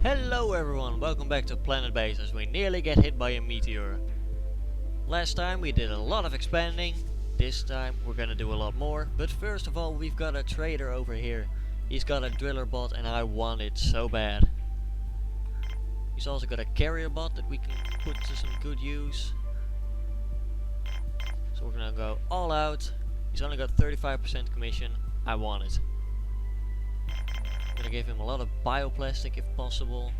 Hello everyone, welcome back to Planetbase as we nearly get hit by a meteor. Last time we did a lot of expanding, this time we're gonna do a lot more, but first of all we've got a trader over here. He's got a driller bot and I want it so bad. He's also got a carrier bot that we can put to some good use. So we're gonna go all out. He's only got 35% commission, I want it. I'm gonna give him a lot of bioplastic if possible.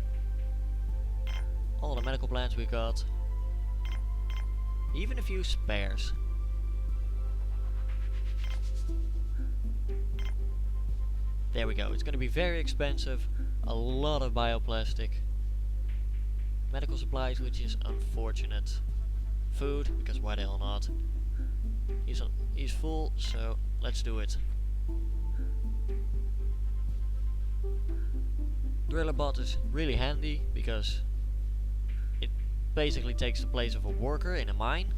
All the medical plants we got. Even a few spares. There we go. It's gonna be very expensive. A lot of bioplastic. Medical supplies, which is unfortunate. Food, because why the hell not? He's full, so let's do it. Driller bot is really handy because it basically takes the place of a worker in a mine,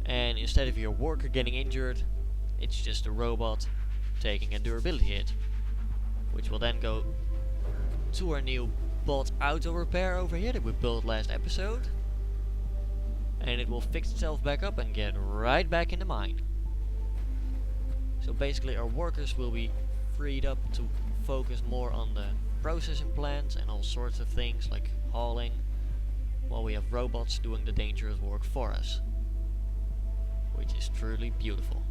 and instead of your worker getting injured, it's just a robot taking a durability hit, which will then go to our new bot auto repair over here that we built last episode, and it will fix itself back up and get right back in the mine. So basically our workers will be freed up to focus more on the processing plants and all sorts of things like hauling, while we have robots doing the dangerous work for us, which is truly beautiful.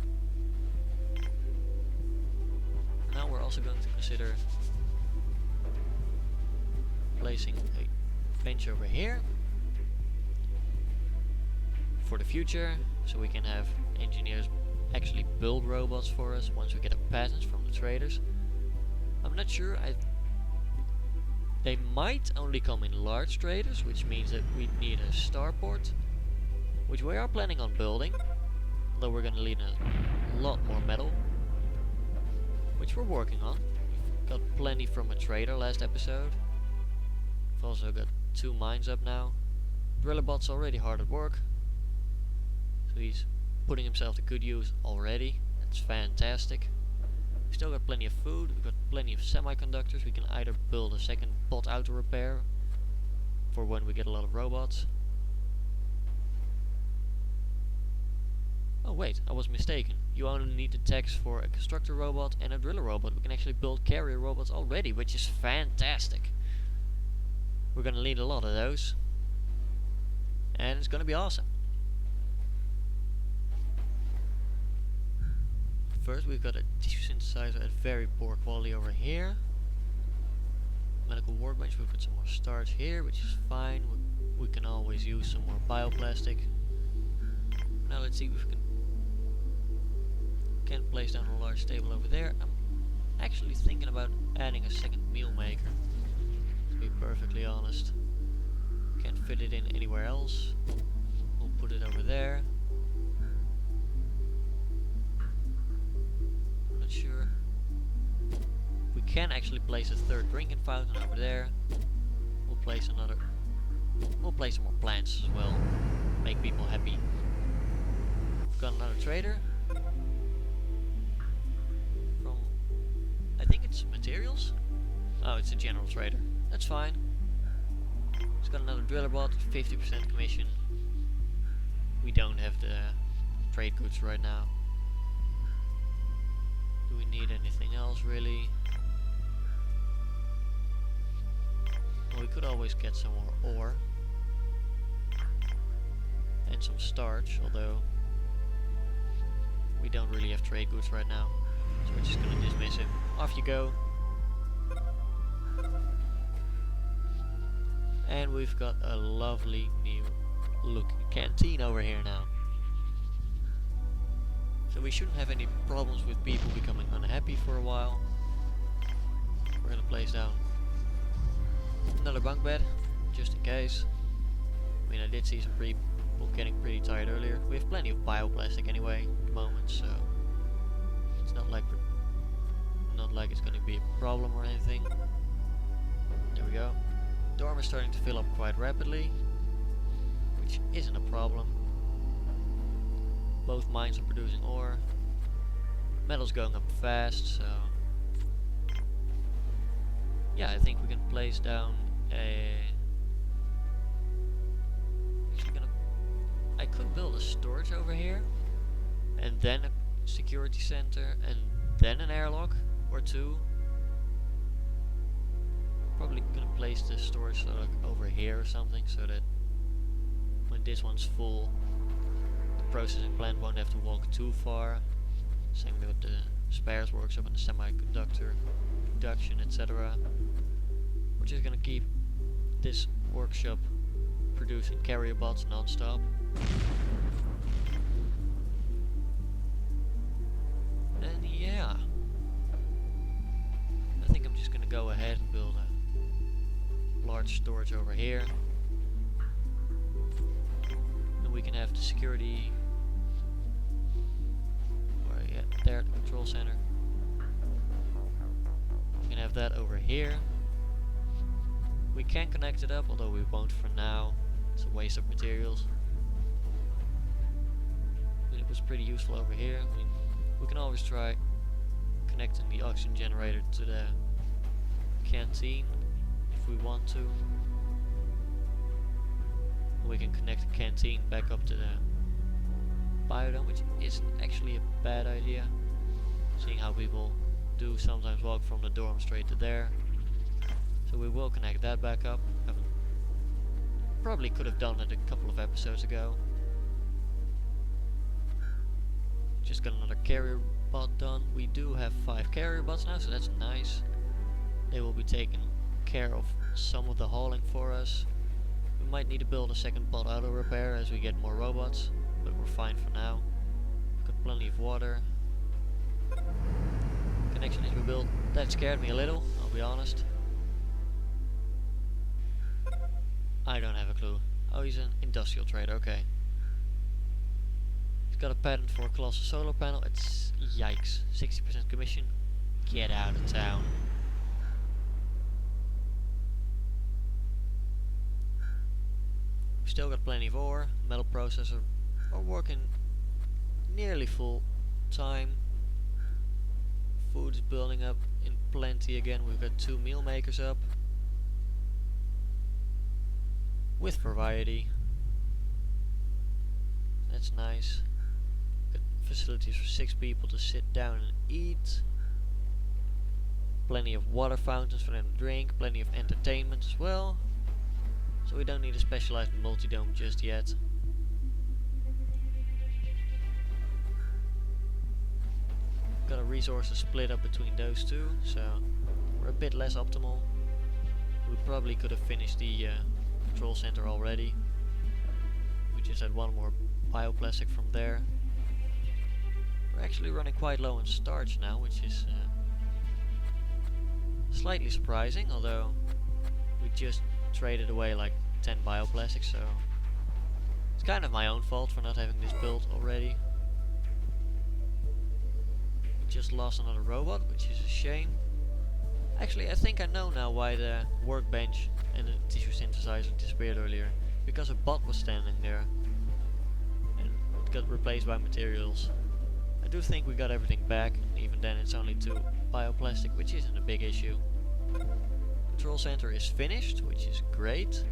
Now we're also going to consider placing a bench over here for the future, so we can have engineers actually build robots for us once we get a patent from the traders. I'm not sure, they might only come in large traders, which means that we need a starport, which we are planning on building, although we're gonna need a lot more metal, which we're working on. We've got plenty from a trader last episode. We've also got 2 mines up now. Drillerbot's already hard at work, so he's putting himself to good use already. That's fantastic. We've still got plenty of food, we've got plenty of semiconductors. We can either build a second bot auto repair for when we get a lot of robots. Oh wait, I was mistaken. You only need the techs for a constructor robot and a driller robot. We can actually build carrier robots already, which is fantastic. We're gonna need a lot of those, and it's gonna be awesome. First we've got a tissue synthesizer at very poor quality over here. Medical workbench, we've got some more starch here, which is fine. We can always use some more bioplastic. Now let's see if we can place down a large table over there. I'm actually thinking about adding a second meal maker, to be perfectly honest. Can't fit it in anywhere else. We'll put it over there. Sure. We can actually place a 3rd drinking fountain over there. We'll place some more plants as well. Make people happy. We've got another trader. From, I think it's materials? Oh, it's a general trader. That's fine. He's got another driller bot, 50% commission. We don't have the trade goods right now. Do we need anything else really? Well, we could always get some more ore and some starch, although we don't really have trade goods right now, so we're just gonna dismiss him. Off you go. And we've got a lovely new looking canteen over here now. So we shouldn't have any problems with people becoming unhappy for a while. We're gonna place down another bunk bed, just in case. I mean, I did see some people getting pretty tired earlier. We have plenty of bioplastic anyway at the moment, so it's not like it's gonna be a problem or anything. There we go. Dorm is starting to fill up quite rapidly, which isn't a problem. Both mines are producing ore. Metal's going up fast, so yeah, I think we can place down a... Actually gonna... I could build a storage over here, and then a security center, and then an airlock or two. Probably gonna place the storage like over here or something, so that when this one's full, the processing plant won't have to walk too far. Same with the spares workshop and the semiconductor production, etc. We're just gonna keep this workshop producing carrier bots non-stop. And yeah, I think I'm just gonna go ahead and build a large storage over here. Then we can have the security, or yeah, there, the control center. We can have that over here. We can connect it up, although we won't for now. It's a waste of materials. But it was pretty useful over here. I mean, we can always try connecting the oxygen generator to the canteen if we want to. We can connect the canteen back up to the biodome, which isn't actually a bad idea, seeing how people do sometimes walk from the dorm straight to there. So we will connect that back up. Probably could have done it a couple of episodes ago. Just got another carrier bot done. We do have 5 carrier bots now, so that's nice. They will be taking care of some of the hauling for us. We might need to build a second bot auto repair as we get more robots, but we're fine for now. We've got plenty of water. Connection is rebuilt. That scared me a little, I'll be honest. I don't have a clue. Oh, he's an industrial trader, okay. He's got a patent for a colossal solar panel. It's yikes. 60% commission. Get out of town. We still got plenty of ore. Metal processor are working nearly full time. Food is building up in plenty again. We've got 2 meal makers up. With variety. That's nice. Got facilities for 6 people to sit down and eat. Plenty of water fountains for them to drink. Plenty of entertainment as well. So we don't need a specialized multi-dome just yet. Got a resources split up between those two, so we're a bit less optimal. We probably could have finished the control center already. We just had one more bioplastic from there. We're actually running quite low on starch now, which is slightly surprising, although we just traded away like 10 bioplastics, so it's kind of my own fault for not having this built already. We just lost another robot, which is a shame. Actually, I think I know now why the workbench and the tissue synthesizer disappeared earlier. Because a bot was standing there and it got replaced by materials. I do think we got everything back, and even then it's only 2 bioplastic, which isn't a big issue. Control center is finished, which is great.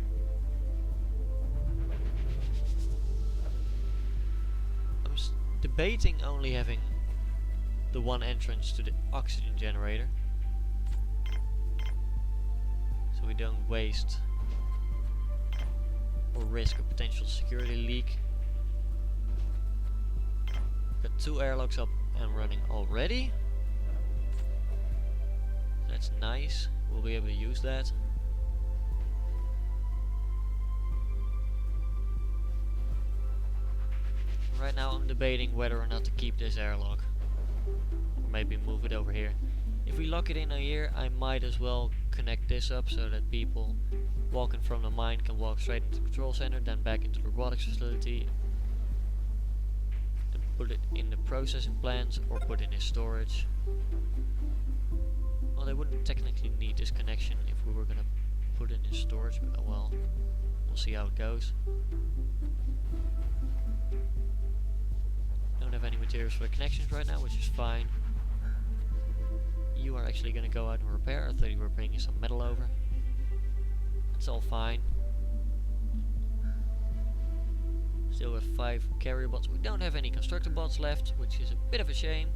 I'm debating only having the one entrance to the oxygen generator, so we don't waste or risk a potential security leak. Got 2 airlocks up and running already. That's nice. We'll be able to use that. Right now I'm debating whether or not to keep this airlock, or maybe move it over here. If we lock it in here, I might as well connect this up so that people walking from the mine can walk straight into the control center, then back into the robotics facility, and put it in the processing plants or put it in storage. Well, they wouldn't technically need this connection if we were gonna put it in storage, but well, we'll see how it goes. Don't have any materials for the connections right now, which is fine. you are actually gonna go out and repair. I thought you were bringing some metal over. It's all fine. Still with 5 carrier bots. We don't have any constructor bots left, which is a bit of a shame.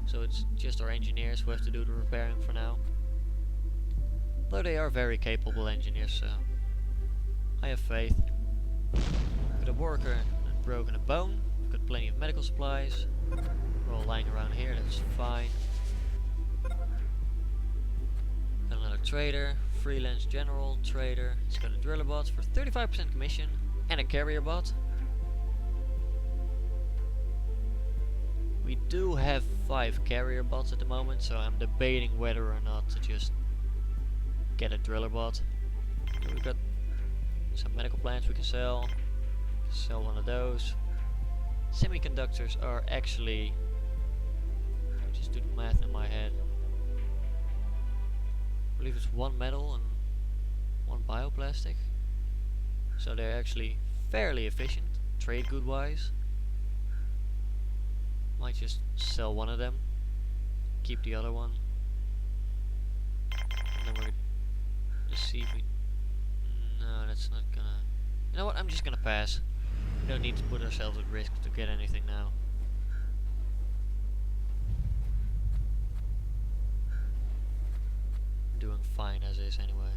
So it's just our engineers who have to do the repairing for now. Though they are very capable engineers, so I have faith. Got a worker and broken a bone. We've got plenty of medical supplies. We're all lying around here, that's fine. Got another trader, freelance general trader. He's got a driller bot for 35% commission and a carrier bot. We do have 5 carrier bots at the moment, so I'm debating whether or not to just get a driller bot. We've got some medical plants we can sell. Sell one of those. Semiconductors are actually... Let me just do the math in my head. I believe it's 1 metal and 1 bioplastic. So they're actually fairly efficient, trade good wise. Might just sell one of them, keep the other one, and then we're gonna see if we... No, that's not gonna... You know what, I'm just gonna pass. We don't need to put ourselves at risk to get anything now. I'm doing fine as is anyway.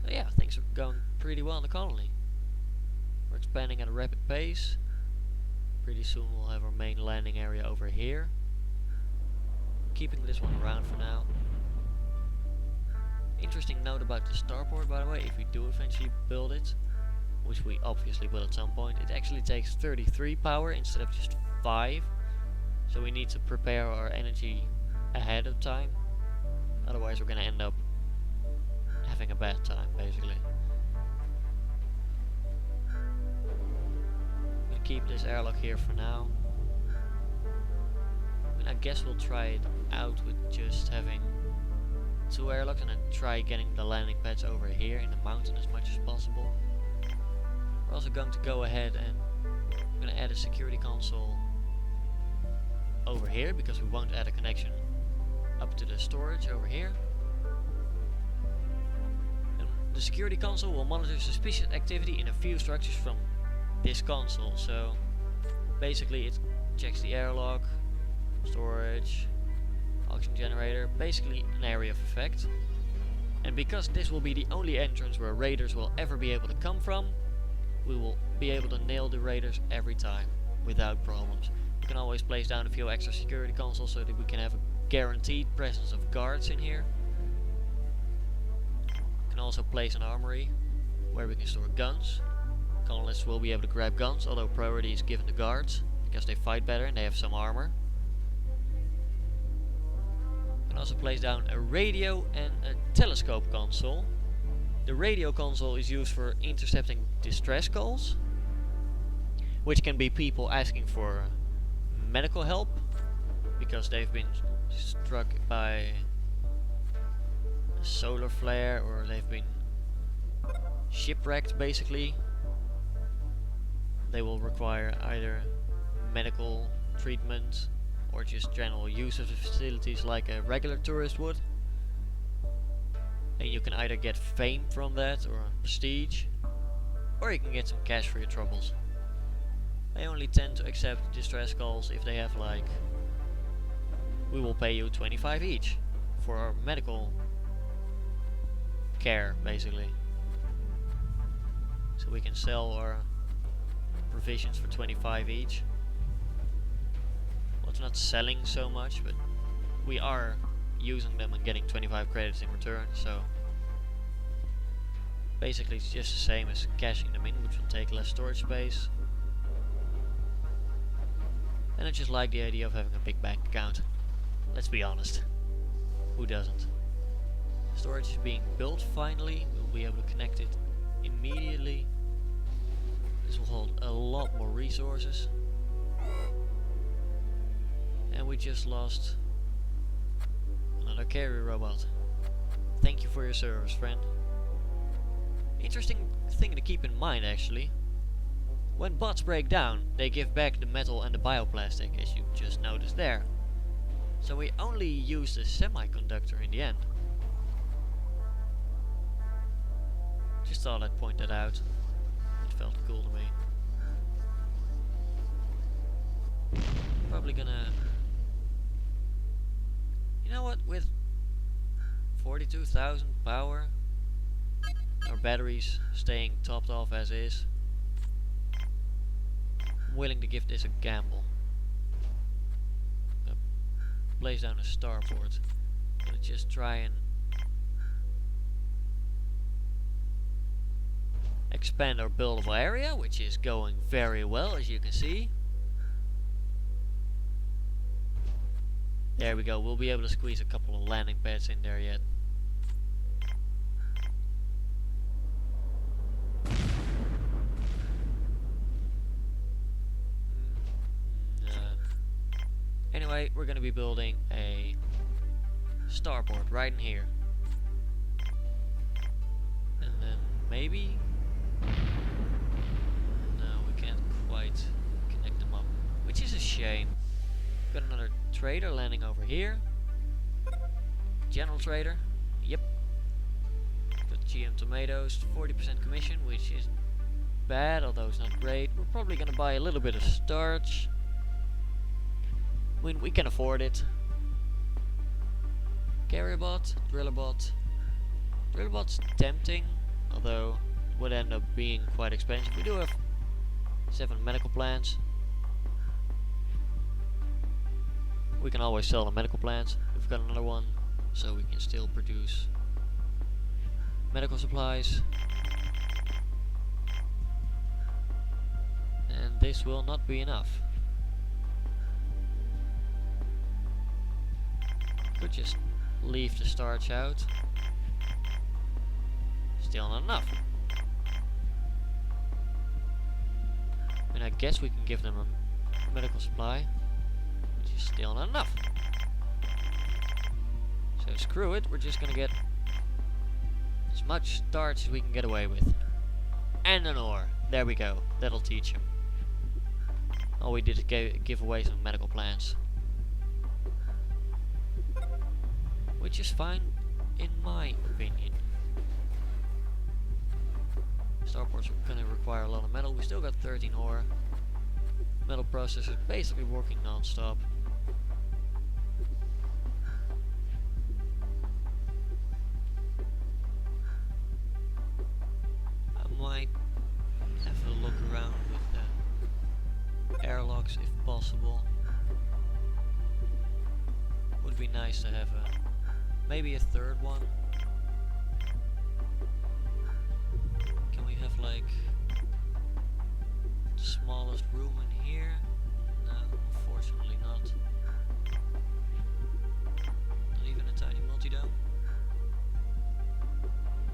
So yeah, things are going pretty well in the colony. We're expanding at a rapid pace. Pretty soon we'll have our main landing area over here. Keeping this one around for now. Interesting note about the starport, by the way, if we do eventually build it, which we obviously will at some point, it actually takes 33 power instead of just 5. So we need to prepare our energy ahead of time. Otherwise we're gonna end up having a bad time, basically. Keep this airlock here for now. I guess we'll try it out with just having 2 airlocks and then try getting the landing pads over here in the mountain as much as possible. We're also going to go ahead and I'm going to add a security console over here because we won't add a connection up to the storage over here. And the security console will monitor suspicious activity in a few structures from this console, so basically it checks the airlock, storage, oxygen generator, basically an area of effect. And because this will be the only entrance where raiders will ever be able to come from, we will be able to nail the raiders every time without problems. We can always place down a few extra security consoles so that we can have a guaranteed presence of guards in here. We can also place an armory where we can store guns. Colonists will be able to grab guns, although priority is given to guards because they fight better and they have some armor. You can also place down a radio and a telescope console. The radio console is used for intercepting distress calls, which can be people asking for medical help because they've been struck by a solar flare or they've been shipwrecked basically. They will require either medical treatment or just general use of the facilities like a regular tourist would. And you can either get fame from that or prestige, or you can get some cash for your troubles. I only tend to accept distress calls if they have like, we will pay you 25 each for our medical care basically. So we can sell our provisions for 25 each. Well, it's not selling so much, but we are using them and getting 25 credits in return, so basically it's just the same as cashing them in, which will take less storage space. And I just like the idea of having a big bank account. Let's be honest, who doesn't? Storage is being built finally, we'll be able to connect it immediately. This will hold a lot more resources. And we just lost another carrier robot. Thank you for your service, friend. Interesting thing to keep in mind actually. When bots break down, they give back the metal and the bioplastic, as you just noticed there. So we only use the semiconductor in the end. Just thought I'd point that out. It felt cool to me. Probably gonna... You know what, with 42,000 power, our batteries staying topped off as is, I'm willing to give this a gamble. I'm gonna place down a starboard. I'm gonna just try and expand our buildable area, which is going very well, as you can see. There we go, we'll be able to squeeze a couple of landing pads in there yet. Anyway, we're going to be building a starboard right in here. And then maybe... No, we can't quite connect them up, which is a shame. Got another trader landing over here. General trader. Yep. Got GM tomatoes, 40% commission, which isn't bad, although it's not great. We're probably gonna buy a little bit of starch. I mean, we can afford it. Carrier bot, driller bot. Driller bot's tempting, although it would end up being quite expensive. We do have 7 medical plants. We can always sell the medical plants. We've got another one, so we can still produce medical supplies. And this will not be enough. Could just leave the starch out. Still not enough. And I guess we can give them a medical supply. Still not enough. So screw it, we're just gonna get as much starch as we can get away with. And an ore. There we go. That'll teach him. All we did is give away some medical plants. Which is fine, in my opinion. Starports are gonna require a lot of metal. We still got 13 ore. Metal processor basically working non-stop. Might have a look around with the airlocks if possible. Would be nice to have maybe a third one. Can we have like the smallest room in here? No, unfortunately not. Not even a tiny multi-dome.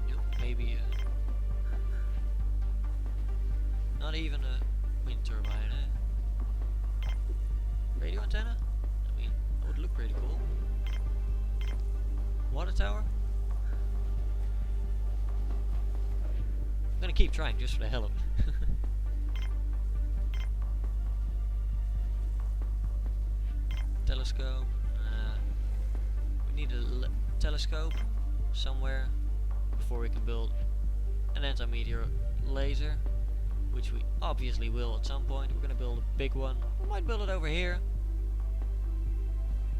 Nope, maybe not even a wind turbine, eh? Radio antenna? I mean, that would look pretty cool. Water tower? I'm gonna keep trying just for the hell of it. Telescope? We need a telescope somewhere before we can build an anti-meteor laser. Which we obviously will at some point. We're gonna build a big one. We might build it over here.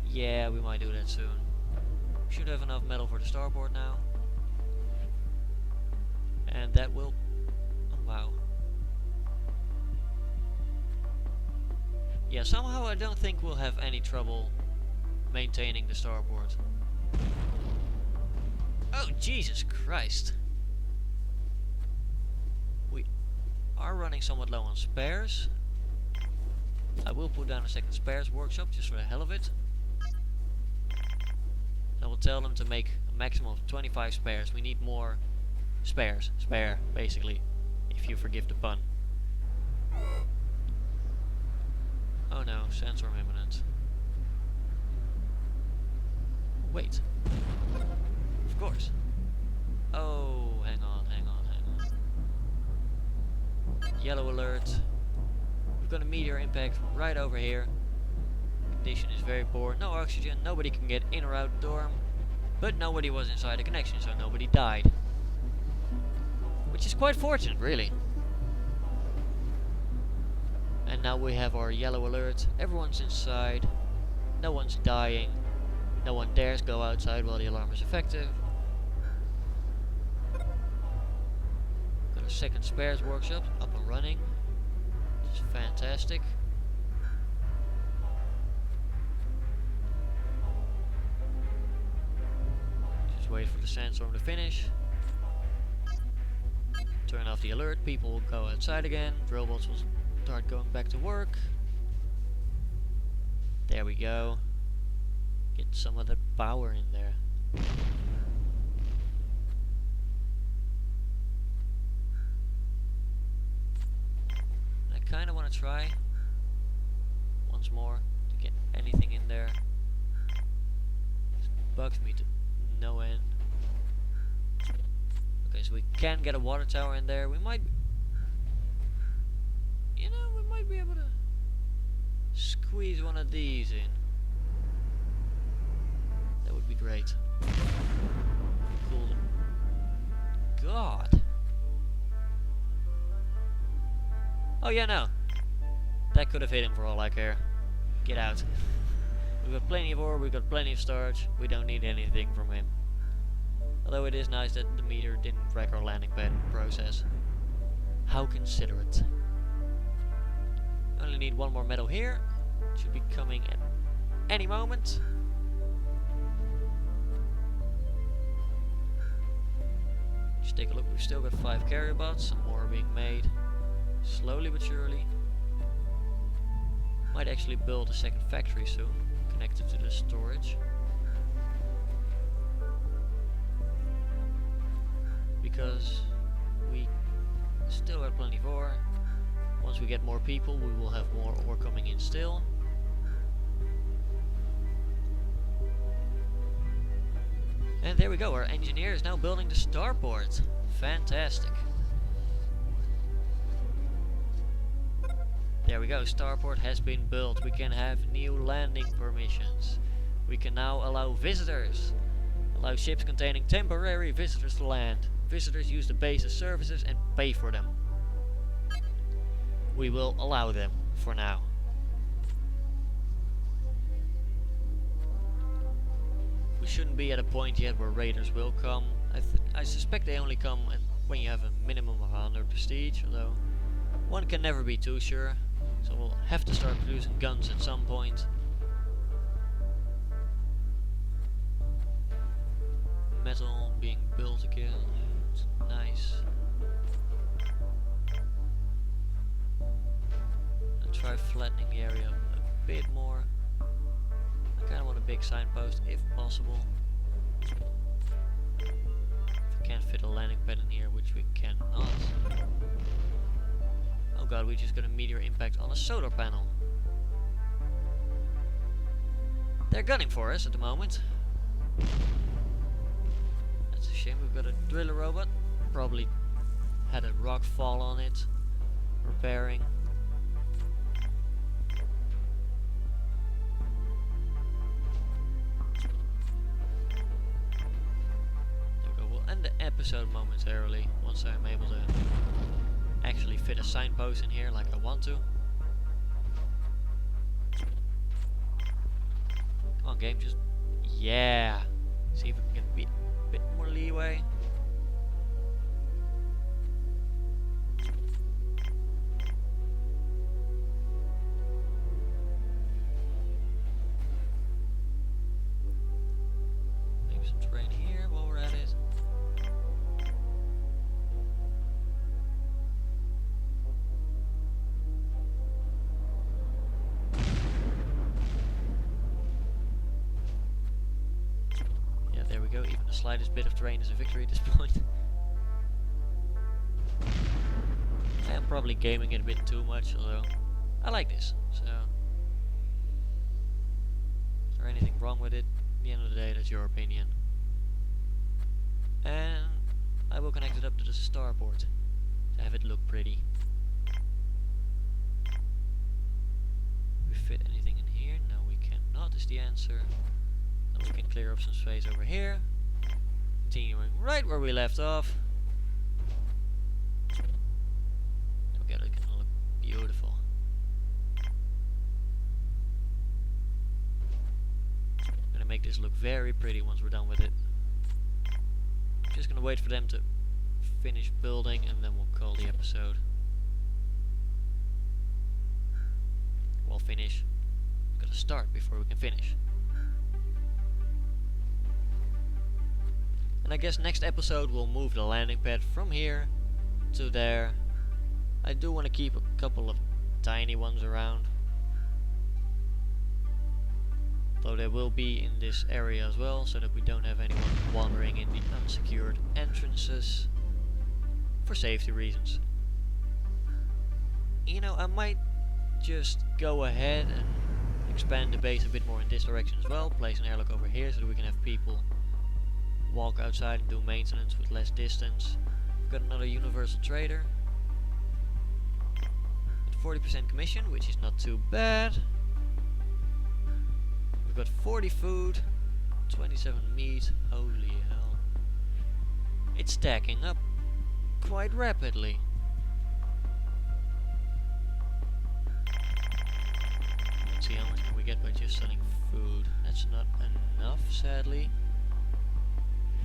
Yeah, we might do that soon. We should have enough metal for the starboard now. And that will... Oh, wow. Yeah, somehow I don't think we'll have any trouble maintaining the starboard. Oh, Jesus Christ. Are running somewhat low on spares. I will put down a second spares workshop just for the hell of it. I will tell them to make a maximum of 25 spares. We need more spares. Spare, basically, if you forgive the pun. Oh no, sandstorm imminent. Wait. Of course. Oh, hang on. Yellow alert. We've got a meteor impact right over here. Condition is very poor. No oxygen. Nobody can get in or out the dorm. But nobody was inside the connection, so nobody died. Which is quite fortunate, really. And now we have our yellow alert. Everyone's inside. No one's dying. No one dares go outside while the alarm is effective. Got a second spares workshop up and running. Which is fantastic. Just wait for the sandstorm to finish. Turn off the alert. People will go outside again. Robots will start going back to work. There we go. Get some of the power in there. I kinda wanna try once more to get anything in there. This bugs me to no end. Okay, so we can get a water tower in there. We might, you know, we might be able to squeeze one of these in. That would be great. Cool. God. Oh yeah, no. That could have hit him for all I care. Get out. We've got plenty of ore, we've got plenty of storage. We don't need anything from him. Although it is nice that the meteor didn't wreck our landing pad process. How considerate. Only need one more metal here. Should be coming at any moment. Just take a look, we've still got 5 carrier bots, some more are being made. Slowly but surely. Might actually build a second factory soon, connected to the storage. Because we still got plenty of ore. Once we get more people, we will have more ore coming in still. And there we go, our engineer is now building the starport. Fantastic. There we go, starport has been built. We can have new landing permissions. We can now allow visitors. Allow ships containing temporary visitors to land. Visitors use the base's services and pay for them. We will allow them for now. We shouldn't be at a point yet where raiders will come. I suspect they only come when you have a minimum of 100 prestige, although one can never be too sure. So we'll have to start producing guns at some point. Metal being built again. It's nice. I'll try flattening the area a bit more. I kinda want a big signpost if possible. If we can't fit a landing pad in here, which we cannot. Oh god, we just got a meteor impact on a solar panel. They're gunning for us at the moment. That's a shame, we've got a driller robot. Probably had a rock fall on it. Repairing. There we go, we'll end the episode momentarily once I'm able to actually fit a signpost in here like I want to. Come on game, just yeah. See if we can get a bit more leeway. Maybe some terrain here while we're at it. There we go, even the slightest bit of terrain is a victory at this point. I am probably gaming it a bit too much, although I like this, so is there anything wrong with it? At the end of the day, that's your opinion. And I will connect it up to the starport to have it look pretty. fit anything in here? No, we cannot is the answer. Then we can clear up some space over here. Continuing right where we left off. Okay, that's gonna look beautiful. I'm gonna make this look very pretty once we're done with it. Just gonna wait for them to finish building and then we'll call the episode. We'll finish. We've got to start before we can finish. And I guess next episode we'll move the landing pad from here to there. I do want to keep a couple of tiny ones around. Though they will be in this area as well, so that we don't have anyone wandering in the unsecured entrances. For safety reasons. You know, I might just go ahead and expand the base a bit more in this direction as well. Place an airlock over here so that we can have people walk outside and do maintenance with less distance. We've got another universal trader. With 40% commission, which is not too bad. We've got 40 food, 27 meat. Holy hell. It's stacking up quite rapidly. Let's see how much can we get by just selling food. That's not enough, sadly.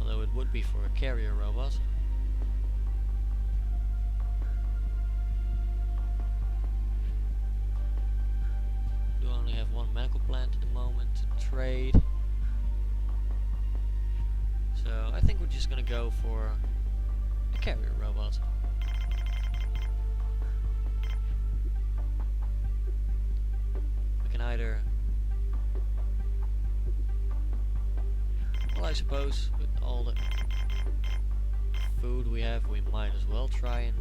Although it would be for a carrier robot. Do only have one medical plant at the moment to trade. So I think we're just gonna go for a carrier robot. We can either, well, I suppose with all the food we have, we might as well try and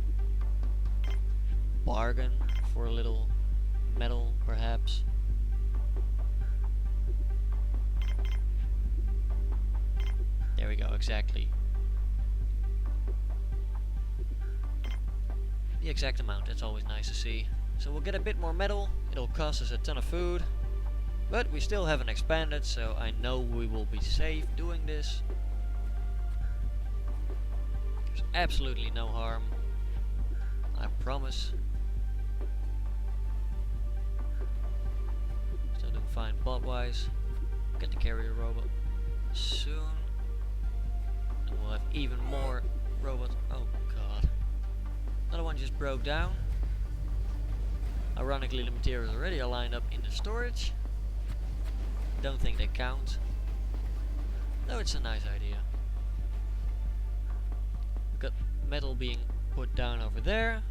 bargain for a little metal, perhaps. There we go, exactly. The exact amount, that's always nice to see. So we'll get a bit more metal, it'll cost us a ton of food. But we still haven't expanded, so I know we will be safe doing this. There's absolutely no harm. I promise. Still doing fine bot-wise. Get the carrier robot soon. And we'll have even more robots. Oh god. Another one just broke down. Ironically, the materials already are lined up in the storage. Don't think they count. Though it's a nice idea. We've got metal being put down over there.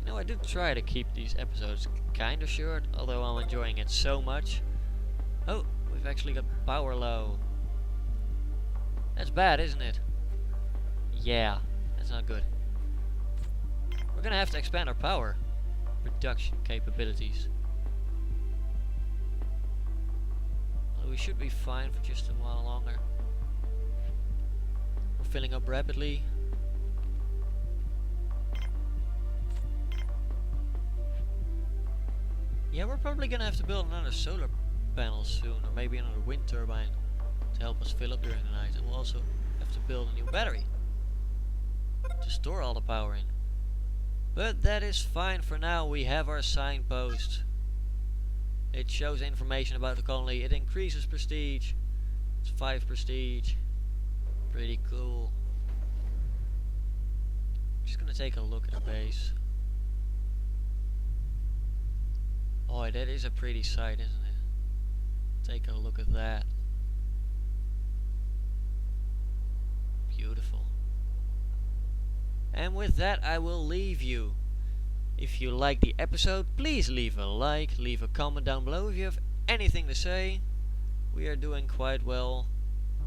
You know, I do try to keep these episodes kinda short, although I'm enjoying it so much. Oh, we've actually got power low. That's bad, isn't it? Yeah, that's not good. We're gonna have to expand our power production capabilities. Well, we should be fine for just a while longer. We're filling up rapidly. Yeah, we're probably gonna have to build another solar panel soon, or maybe another wind turbine to help us fill up during the night. And we'll also have to build a new battery to store all the power in. But that is fine for now. We have our signpost. It shows information about the colony. It increases prestige. It's 5 prestige. Pretty cool. I'm just gonna take a look at the base. Oh, that is a pretty sight, isn't it? Take a look at that. Beautiful. And with that, I will leave you. If you like the episode, please leave a like, leave a comment down below if you have anything to say. We are doing quite well.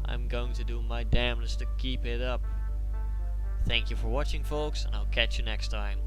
I'm going to do my damnedest to keep it up. Thank you for watching, folks, and I'll catch you next time.